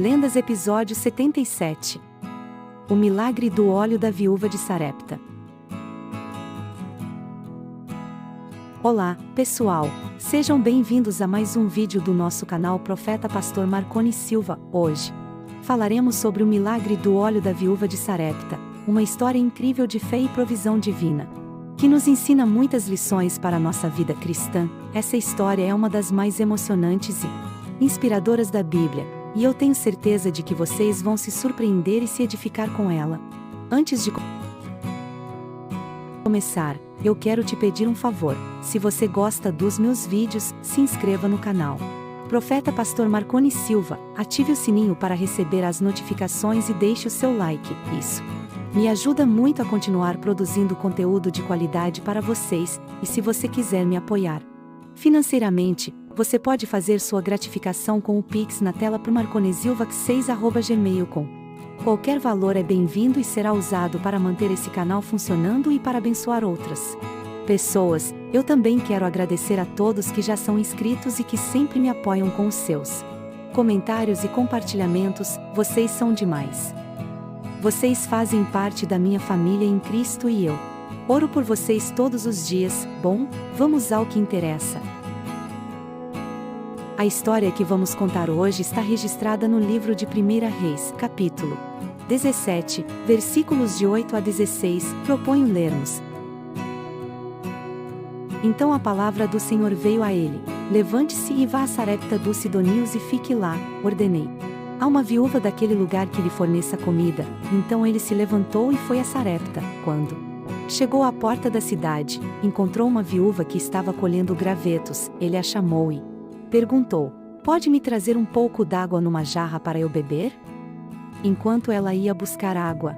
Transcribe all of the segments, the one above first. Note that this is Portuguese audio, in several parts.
Lendas episódio 77. O milagre do óleo da viúva de Sarepta. Olá, pessoal, sejam bem-vindos a mais um vídeo do nosso canal Profeta Pastor Marconi Silva. Hoje falaremos sobre o milagre do óleo da viúva de Sarepta, uma história incrível de fé e provisão divina, que nos ensina muitas lições para a nossa vida cristã. Essa história é uma das mais emocionantes e inspiradoras da Bíblia, e eu tenho certeza de que vocês vão se surpreender e se edificar com ela. Antes de começar, eu quero te pedir um favor. Se você gosta dos meus vídeos, se inscreva no canal Profeta Pastor Marconi Silva, ative o sininho para receber as notificações e deixe o seu like. Isso me ajuda muito a continuar produzindo conteúdo de qualidade para vocês, e se você quiser me apoiar financeiramente, você pode fazer sua gratificação com o Pix na tela para marconesilva6@gmail.com. Qualquer valor é bem-vindo e será usado para manter esse canal funcionando e para abençoar outras pessoas. Eu também quero agradecer a todos que já são inscritos e que sempre me apoiam com os seus comentários e compartilhamentos. Vocês são demais. Vocês fazem parte da minha família em Cristo e eu oro por vocês todos os dias. Bom, vamos ao que interessa. A história que vamos contar hoje está registrada no livro de 1 Reis, capítulo 17, versículos de 8 a 16. Proponho lermos. Então a palavra do Senhor veio a ele: levante-se e vá a Sarepta dos Sidonios e fique lá, ordenei. Há uma viúva daquele lugar que lhe forneça comida. Então ele se levantou e foi a Sarepta. Quando chegou à porta da cidade, encontrou uma viúva que estava colhendo gravetos. Ele a chamou e perguntou: pode me trazer um pouco d'água numa jarra para eu beber? Enquanto ela ia buscar água,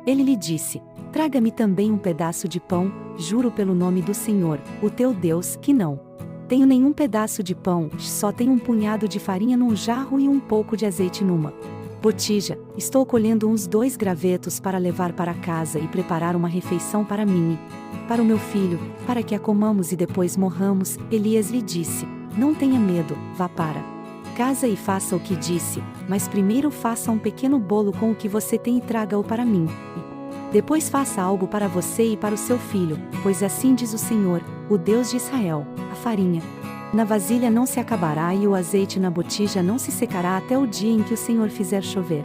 ele lhe disse: traga-me também um pedaço de pão. Juro pelo nome do Senhor, o teu Deus, que não tenho nenhum pedaço de pão, só tenho um punhado de farinha num jarro e um pouco de azeite numa botija. Estou colhendo uns 2 gravetos para levar para casa e preparar uma refeição para mim e para o meu filho, para que a comamos e depois morramos. Elias lhe disse: não tenha medo, vá para casa e faça o que disse, mas primeiro faça um pequeno bolo com o que você tem e traga-o para mim. Depois faça algo para você e para o seu filho, pois assim diz o Senhor, o Deus de Israel: a farinha na vasilha não se acabará e o azeite na botija não se secará até o dia em que o Senhor fizer chover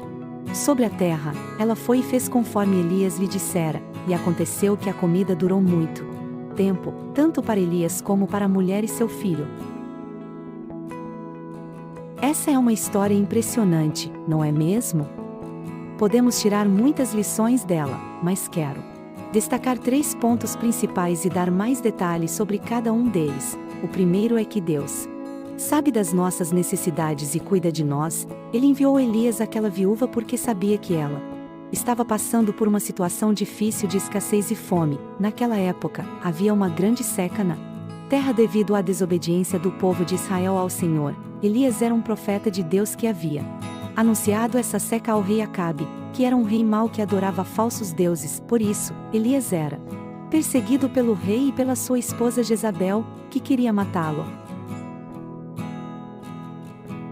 sobre a terra. Ela foi e fez conforme Elias lhe dissera, e aconteceu que a comida durou muito tempo, tanto para Elias como para a mulher e seu filho. Essa é uma história impressionante, não é mesmo? Podemos tirar muitas lições dela, mas quero destacar 3 pontos principais e dar mais detalhes sobre cada um deles. O primeiro é que Deus sabe das nossas necessidades e cuida de nós. Ele enviou Elias àquela viúva porque sabia que ela estava passando por uma situação difícil de escassez e fome. Naquela época, havia uma grande seca na terra devido à desobediência do povo de Israel ao Senhor. Elias era um profeta de Deus que havia anunciado essa seca ao rei Acabe, que era um rei mau que adorava falsos deuses. Por isso, Elias era perseguido pelo rei e pela sua esposa Jezabel, que queria matá-lo.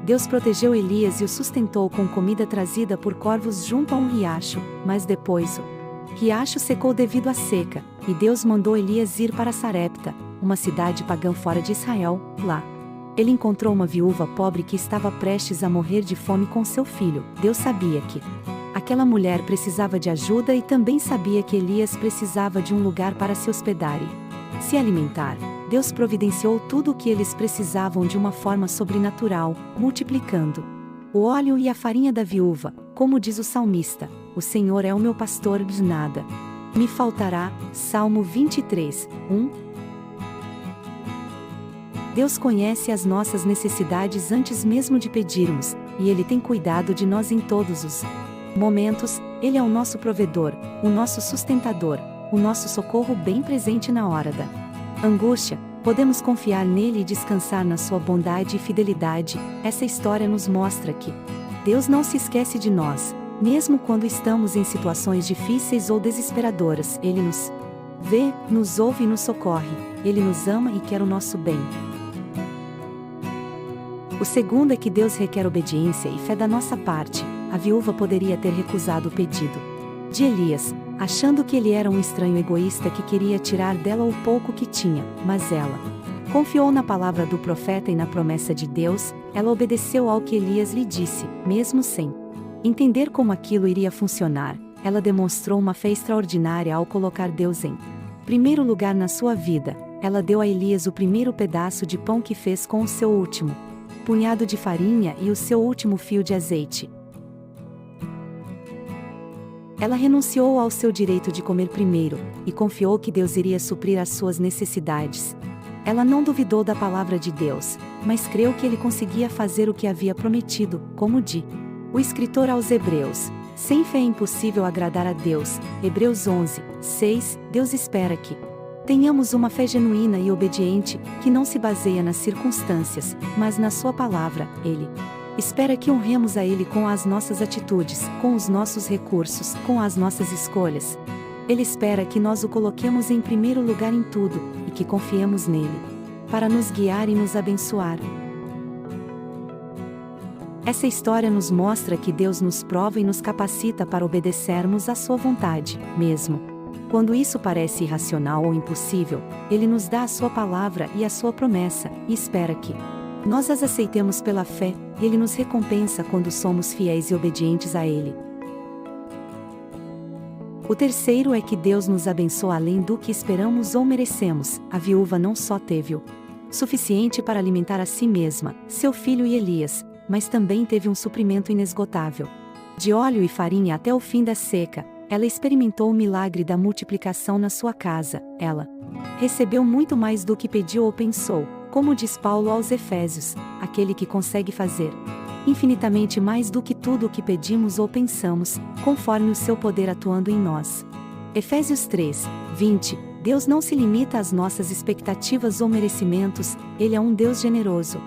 Deus protegeu Elias e o sustentou com comida trazida por corvos junto a um riacho, mas depois o riacho secou devido à seca, e Deus mandou Elias ir para Sarepta, uma cidade pagã fora de Israel. Lá ele encontrou uma viúva pobre que estava prestes a morrer de fome com seu filho. Deus sabia que aquela mulher precisava de ajuda e também sabia que Elias precisava de um lugar para se hospedar e se alimentar. Deus providenciou tudo o que eles precisavam de uma forma sobrenatural, multiplicando o óleo e a farinha da viúva. Como diz o salmista: o Senhor é o meu pastor, de nada me faltará. Salmo 23, 1. Deus conhece as nossas necessidades antes mesmo de pedirmos, e Ele tem cuidado de nós em todos os momentos. Ele é o nosso provedor, o nosso sustentador, o nosso socorro bem presente na hora da angústia. Podemos confiar nele e descansar na sua bondade e fidelidade. Essa história nos mostra que Deus não se esquece de nós, mesmo quando estamos em situações difíceis ou desesperadoras. Ele nos vê, nos ouve e nos socorre. Ele nos ama e quer o nosso bem. O segundo é que Deus requer obediência e fé da nossa parte. A viúva poderia ter recusado o pedido de Elias, achando que ele era um estranho egoísta que queria tirar dela o pouco que tinha, mas ela confiou na palavra do profeta e na promessa de Deus. Ela obedeceu ao que Elias lhe disse, mesmo sem entender como aquilo iria funcionar. Ela demonstrou uma fé extraordinária ao colocar Deus em primeiro lugar na sua vida. Ela deu a Elias o primeiro pedaço de pão que fez com o seu último punhado de farinha e o seu último fio de azeite. Ela renunciou ao seu direito de comer primeiro, e confiou que Deus iria suprir as suas necessidades. Ela não duvidou da palavra de Deus, mas creu que ele conseguia fazer o que havia prometido, como diz o escritor aos Hebreus. Sem fé é impossível agradar a Deus. Hebreus 11, 6. Deus espera que tenhamos uma fé genuína e obediente, que não se baseia nas circunstâncias, mas na sua palavra. Ele espera que honremos a Ele com as nossas atitudes, com os nossos recursos, com as nossas escolhas. Ele espera que nós o coloquemos em primeiro lugar em tudo, e que confiemos nele para nos guiar e nos abençoar. Essa história nos mostra que Deus nos prova e nos capacita para obedecermos à sua vontade, mesmo quando isso parece irracional ou impossível. Ele nos dá a sua palavra e a sua promessa, e espera que nós as aceitemos pela fé, e ele nos recompensa quando somos fiéis e obedientes a ele. O terceiro é que Deus nos abençoa além do que esperamos ou merecemos. A viúva não só teve o suficiente para alimentar a si mesma, seu filho e Elias, mas também teve um suprimento inesgotável de óleo e farinha até o fim da seca. Ela experimentou o milagre da multiplicação na sua casa. Ela recebeu muito mais do que pediu ou pensou, como diz Paulo aos Efésios, aquele que consegue fazer infinitamente mais do que tudo o que pedimos ou pensamos, conforme o seu poder atuando em nós. Efésios 3, 20. Deus não se limita às nossas expectativas ou merecimentos. Ele é um Deus generoso,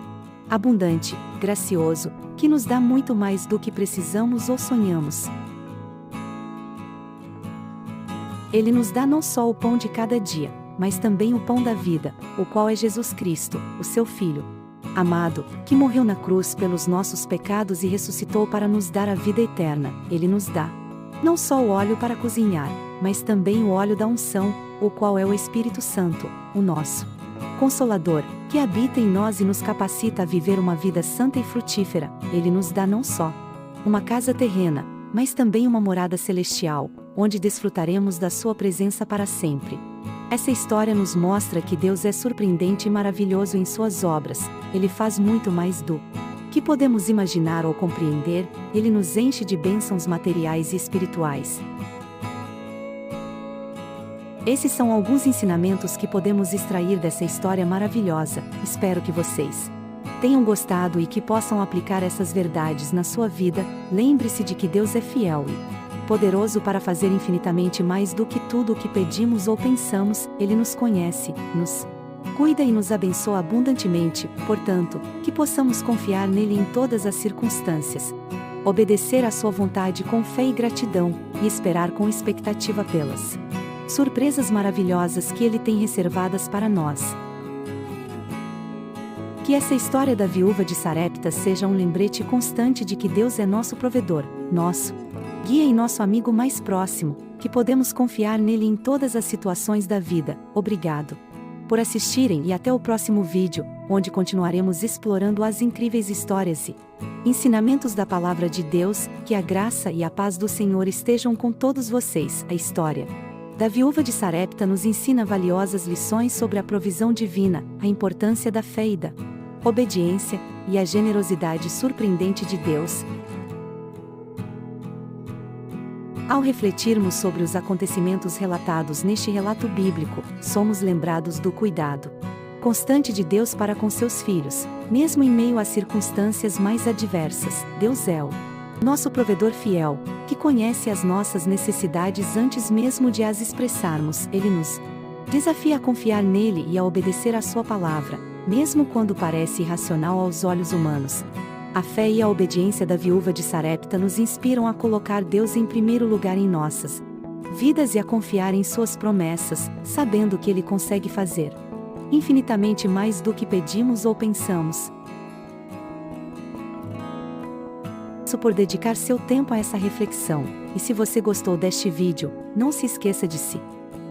abundante, gracioso, que nos dá muito mais do que precisamos ou sonhamos. Ele nos dá não só o pão de cada dia, mas também o pão da vida, o qual é Jesus Cristo, o seu Filho amado, que morreu na cruz pelos nossos pecados e ressuscitou para nos dar a vida eterna. Ele nos dá não só o óleo para cozinhar, mas também o óleo da unção, o qual é o Espírito Santo, o nosso Consolador, que habita em nós e nos capacita a viver uma vida santa e frutífera. Ele nos dá não só uma casa terrena, mas também uma morada celestial, onde desfrutaremos da sua presença para sempre. Essa história nos mostra que Deus é surpreendente e maravilhoso em suas obras. Ele faz muito mais do que podemos imaginar ou compreender. Ele nos enche de bênçãos materiais e espirituais. Esses são alguns ensinamentos que podemos extrair dessa história maravilhosa. Espero que vocês tenham gostado e que possam aplicar essas verdades na sua vida. Lembre-se de que Deus é fiel e poderoso para fazer infinitamente mais do que tudo o que pedimos ou pensamos. Ele nos conhece, nos cuida e nos abençoa abundantemente. Portanto, que possamos confiar nele em todas as circunstâncias, obedecer à sua vontade com fé e gratidão, e esperar com expectativa pelas surpresas maravilhosas que ele tem reservadas para nós. Que essa história da viúva de Sarepta seja um lembrete constante de que Deus é nosso provedor, nosso guia e nosso amigo mais próximo, que podemos confiar nele em todas as situações da vida. Obrigado por assistirem e até o próximo vídeo, onde continuaremos explorando as incríveis histórias e ensinamentos da Palavra de Deus. Que a graça e a paz do Senhor estejam com todos vocês. A história da viúva de Sarepta nos ensina valiosas lições sobre a provisão divina, a importância da fé e da obediência, e a generosidade surpreendente de Deus. Ao refletirmos sobre os acontecimentos relatados neste relato bíblico, somos lembrados do cuidado constante de Deus para com seus filhos, mesmo em meio às circunstâncias mais adversas. Deus é o nosso provedor fiel, que conhece as nossas necessidades antes mesmo de as expressarmos. Ele nos desafia a confiar nele e a obedecer à sua palavra, mesmo quando parece irracional aos olhos humanos. A fé e a obediência da viúva de Sarepta nos inspiram a colocar Deus em primeiro lugar em nossas vidas e a confiar em suas promessas, sabendo que ele consegue fazer infinitamente mais do que pedimos ou pensamos. agradeço por dedicar seu tempo a essa reflexão, e se você gostou deste vídeo, não se esqueça de se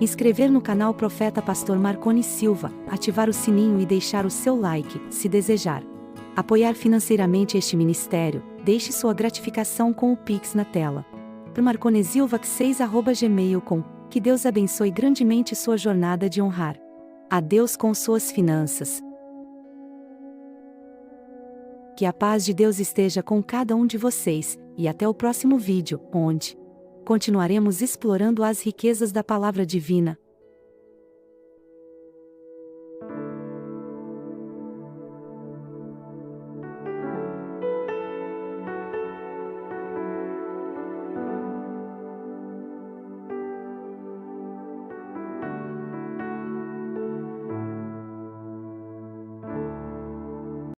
inscrever no canal Profeta Pastor Marconi Silva, ativar o sininho e deixar o seu like, se desejar apoiar financeiramente este ministério, deixe sua gratificação com o Pix na tela. Por marconesilvac6@gmail.com. Que Deus abençoe grandemente sua jornada de honrar a Deus com suas finanças. Que a paz de Deus esteja com cada um de vocês, e até o próximo vídeo, onde continuaremos explorando as riquezas da palavra divina.